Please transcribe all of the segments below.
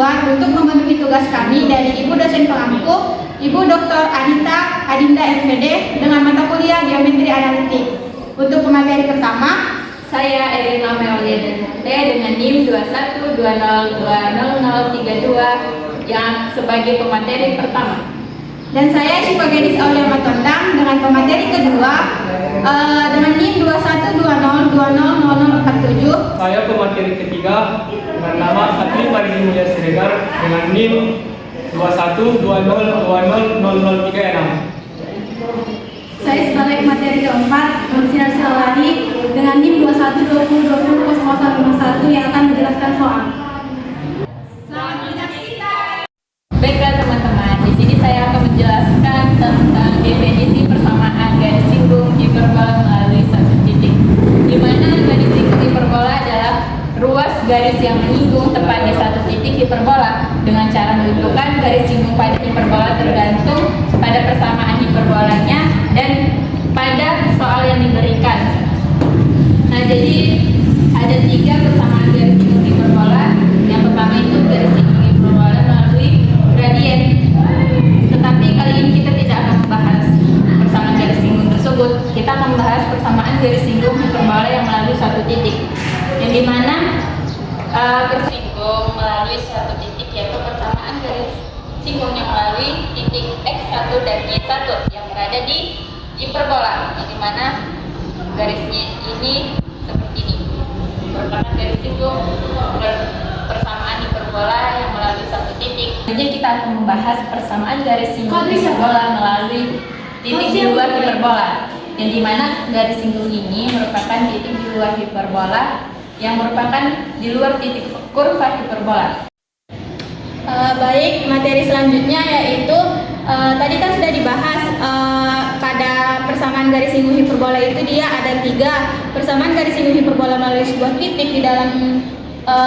pertemuan untuk memenuhi tugas kami dari Ibu dosen pengampu, Ibu Dr. Anita Adinda MPD dengan mata kuliah Geometri Analitik. Untuk pemateri pertama, saya Erina Melia dengan NIM 21202032 yang sebagai pemateri pertama. Dan saya Syifa Gadis Aulia Matondang dengan pemateri kedua dengan NIM 2120200047. Saya pemateri ketiga dengan nama Satri Maridi Mulya Siregar dengan NIM 2120200036. Saya sebagai pemateri keempat, Nursinar Silawati dengan NIM 2120200151 yang akan menjelaskan soal. Baiklah teman-teman, di sini saya akan menjelaskan tentang definisi persamaan garis singgung hiperbola melalui satu titik. Di mana garis singgung hiperbola adalah ruas garis yang menyinggung tepat di satu titik hiperbola. Dengan cara menentukan garis singgung pada hiperbola tergantung pada persamaan hiperbolanya dan pada soal yang diberikan. Nah, jadi ada 3 persamaan garis singgung hiperbola. Yang pertama itu garis singgung hiperbola melalui gradien. Tetapi kali ini kita tidak akan membahas persamaan garis singgung tersebut. Kita akan membahas persamaan garis singgung hiperbola yang melalui satu titik. Yang dimana persinggung melalui suatu titik yaitu persamaan garis singgung yang melalui titik x1 dan y1 yang berada di hiperbola, yang dimana garisnya ini seperti ini merupakan garis singgung persamaan hiperbola yang melalui satu titik. Jadi kita akan membahas persamaan garis singgung hiperbola melalui titik di luar hiperbola, yang dimana garis singgung ini merupakan titik di luar hiperbola yang merupakan di luar titik kurva hiperbola. Baik, materi selanjutnya yaitu tadi kan sudah dibahas pada persamaan garis singgung hiperbola itu dia ada 3 persamaan garis singgung hiperbola melalui sebuah titik di dalam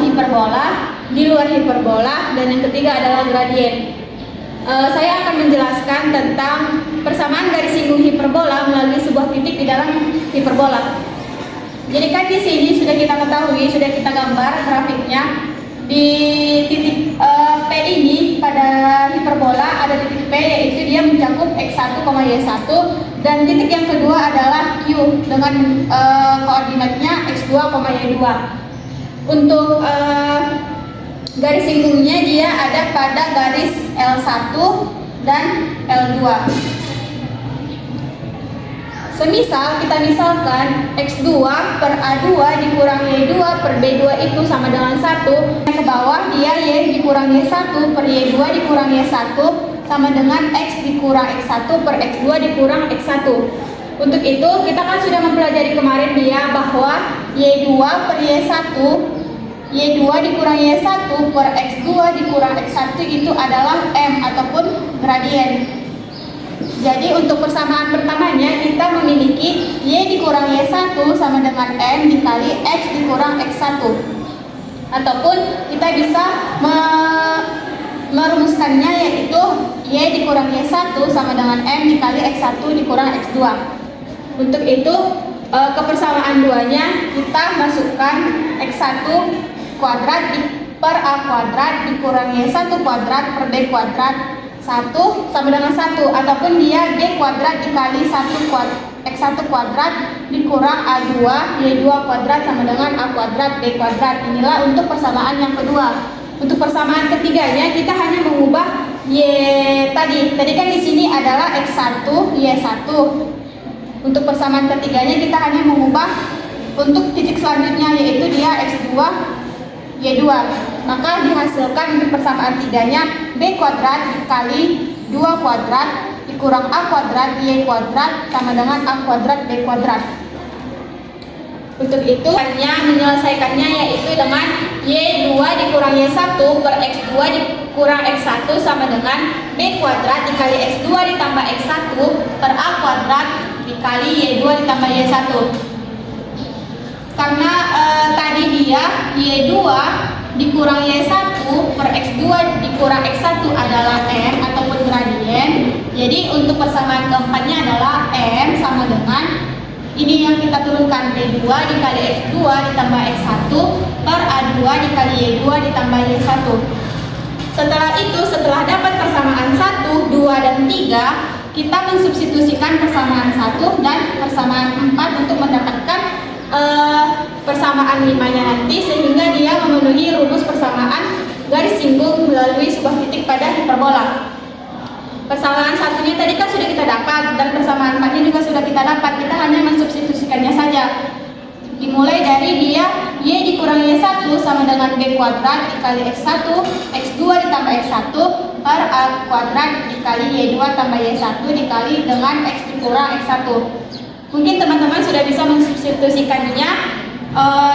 hiperbola, di luar hiperbola, dan yang ketiga adalah gradien. Saya akan menjelaskan tentang persamaan garis singgung hiperbola melalui sebuah titik di dalam hiperbola. Jadi kan di sini sudah kita ketahui, sudah kita gambar grafiknya. Di titik P ini pada hiperbola ada titik P yaitu dia mencakup x1, y1, dan titik yang kedua adalah Q dengan koordinatnya x2, y2. Untuk garis singgungnya dia ada pada garis L1 dan L2. Semisal kita misalkan x2 per a2 dikurang y2 per b2 itu sama dengan 1. Ke bawah dia y dikurang y1 per y2 dikurang y1 sama dengan x dikurang x1 per x2 dikurang x1. Untuk itu kita kan sudah mempelajari kemarin dia bahwa y2 per y1 y2 dikurang y1 per x2 dikurang x1 itu adalah m ataupun gradien. Jadi untuk persamaan pertamanya kita memiliki y dikurang y1 sama dengan m dikali x dikurang x1. Ataupun kita bisa merumuskannya yaitu y dikurang y1 sama dengan m dikali x1 dikurang x2. Untuk itu ke persamaan duanya kita masukkan x1 kuadrat per a kuadrat dikurang y1 kuadrat per b kuadrat 1 sama dengan 1, ataupun dia g kuadrat dikali 1 x1 kuadrat dikurang a2 y2 kuadrat sama dengan a kuadrat b kuadrat. Inilah untuk persamaan yang kedua. Untuk persamaan ketiganya kita hanya mengubah y tadi kan di sini adalah x1 y1. Untuk persamaan ketiganya kita hanya mengubah untuk titik selanjutnya yaitu dia x2 y2. Maka dihasilkan untuk persamaan tiganya b kuadrat dikali 2 kuadrat dikurang a kuadrat y kuadrat sama dengan a kuadrat b kuadrat. Untuk itu hanya menyelesaikannya yaitu dengan y2 dikurang y1 per x2 dikurang x1 sama dengan b kuadrat dikali x2 ditambah x1 per a kuadrat dikali y2 ditambah y1. Karena tadi dia y2 dikurang y1 per x2 dikurang x1 adalah m ataupun gradien. Jadi untuk persamaan keempatnya adalah m sama dengan ini yang kita turunkan b2 dikali x2 ditambah x1 per a2 dikali y2 ditambah y1. Setelah itu, setelah dapat persamaan 1, 2, dan 3, kita mensubstitusikan persamaan 1 dan persamaan 4 untuk mendapatkan persamaan 5-nya nanti, sehingga dia memenuhi rumus persamaan garis singgung melalui sebuah titik pada hiperbola. Persamaan 1-nya tadi kan sudah kita dapat, dan persamaan 4-nya juga sudah kita dapat, kita hanya mensubstitusikannya saja. Dimulai dari dia Y dikurangi Y1 sama dengan B kuadrat dikali X1, X2 ditambah X1 per A kuadrat dikali Y2 tambah Y1 dikali dengan X dikurang X1. Mungkin teman-teman sudah bisa mensubstitusikannya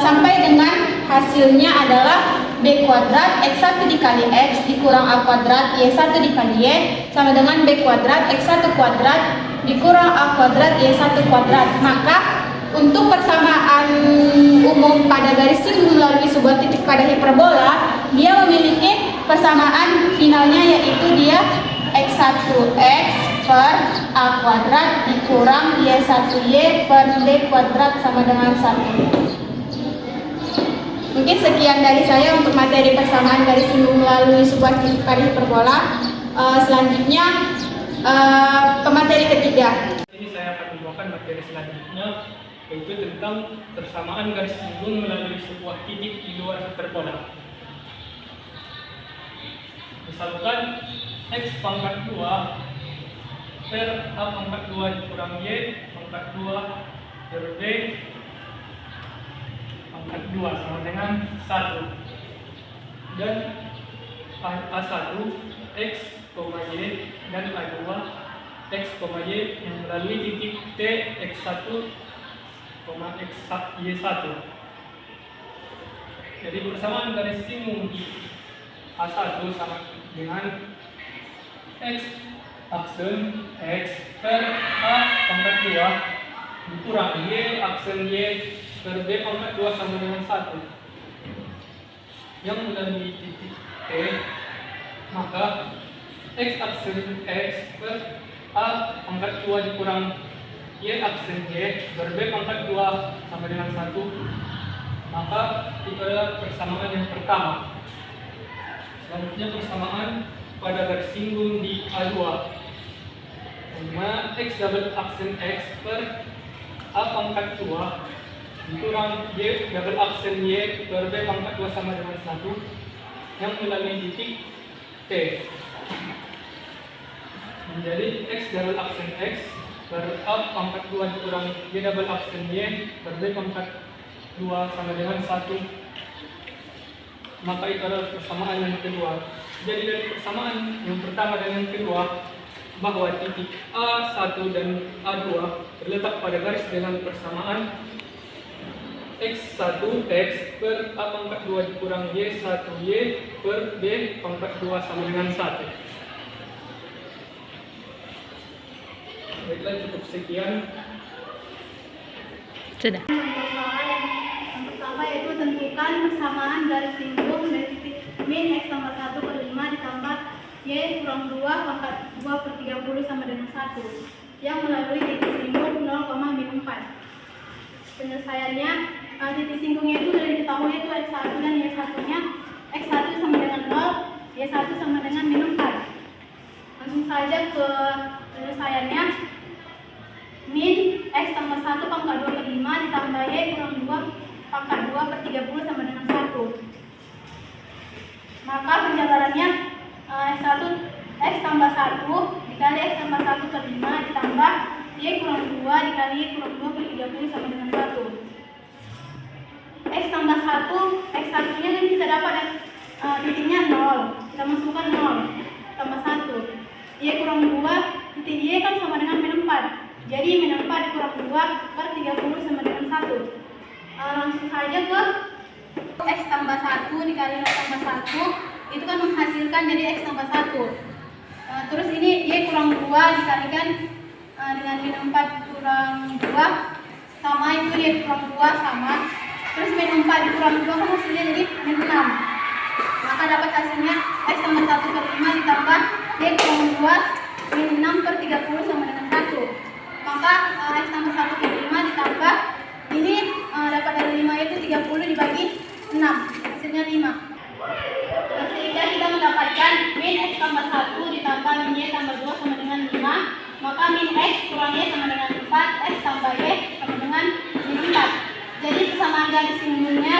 sampai dengan hasilnya adalah B kuadrat X1 dikali X dikurang A kuadrat Y1 dikali Y sama dengan B kuadrat X1 kuadrat dikurang A kuadrat Y1 kuadrat. Maka untuk persamaan umum pada garis singgung melalui sebuah titik pada hiperbola, dia memiliki persamaan finalnya, yaitu dia X1X per A kuadrat dikurang Y1Y per B kuadrat sama dengan 1. Mungkin sekian dari saya untuk materi persamaan garis singgung melalui sebuah titik pada hiperbola. Selanjutnya, pemateri ketiga. Ini saya akan membawakan materi selanjutnya, yaitu tentang persamaan garis singgung melalui sebuah titik di luar hiperbola. Misalkan X pangkat 2 per A pangkat 2 dikurang Y pangkat 2 per B pangkat 2 sama dengan 1, dan A1 X, Y dan A2 X, Y yang melalui titik T X1, Y1. Jadi persamaan garis singgung di A1 sama dengan X aksen X per A pangkat 2 dikurang Y aksen Y per B pangkat 2 sama dengan 1 yang melalui titik T. Maka X aksen X per A pangkat 2 dikurang Y aksen Y per B pangkat 2 sama dengan 1. Maka itu adalah persamaan yang pertama. Selanjutnya persamaan pada garis singgung di A2, dimana X double aksen X per A pangkat 2 dikurang Y double aksen Y per B pangkat 2 sama dengan 1 yang melalui titik T. Menjadi X double aksen X per A pangkat 2 dikurang Y double aksen Y per B pangkat 2 sama dengan 1. Maka itu adalah persamaan yang kedua. Jadi dari persamaan yang pertama dan yang kedua, bahwa titik A1 dan A2 terletak pada garis dengan persamaan X1X per A pangkat 2 dikurang Y1Y per B pangkat 2 sama dengan 1. Baiklah, cukup sekian. Sudah. Yang pertama yaitu tentukan persamaan garis singgung dari titik min X tambah 1 per 5 ditambah Y kurang 2 pangkat 2 per 30 sama dengan 1 yang melalui titik singgung 0, min 4. Penyelesaiannya, titik singgungnya itu sudah diketahui, itu X1 dan Y1 nya. X1 sama dengan 0, Y1 sama dengan min 4. Langsung saja ke penyelesaiannya. Min X tambah 1 pangkat 2 per 5 ditambah Y kurang 2 pangkat 2 per 30 sama dengan 1. Maka penjabarannya X1 X tambah 1 dikali X tambah 1 per 5 ditambah Y kurang 2 dikali Y kurang 2 per 30 sama dengan 1. X tambah 1, X1 nya kan kita dapat titiknya 0, kita masukkan 0 tambah 1. Y kurang 2, titik Y kan sama dengan min 4. Jadi min 4 dikurang 2 per 30 sama dengan 1. Langsung saja ke X tambah 1 dikali 0 tambah 1, itu kan menghasilkan jadi X tambah 1. Terus ini Y kurang 2 dikalikan dengan min 4 kurang 2 sama, itu Y kurang 2 sama. Terus min 4 dikurang 2 kan hasilnya jadi min 6. Maka dapat hasilnya X tambah 1 per 5 ditambah Y kurang 2 min 6 per 30 sama dengan 1. Maka X tambah 1 per 5 ditambah ini dapat dari 5 itu 30 dibagi 6, hasilnya 5. Sehingga kita mendapatkan min X tambah 1 ditambah min Y tambah 2 sama dengan 5, maka min X kurang Y sama dengan 4, X tambah Y sama dengan min 4. Jadi persamaan garis singgungnya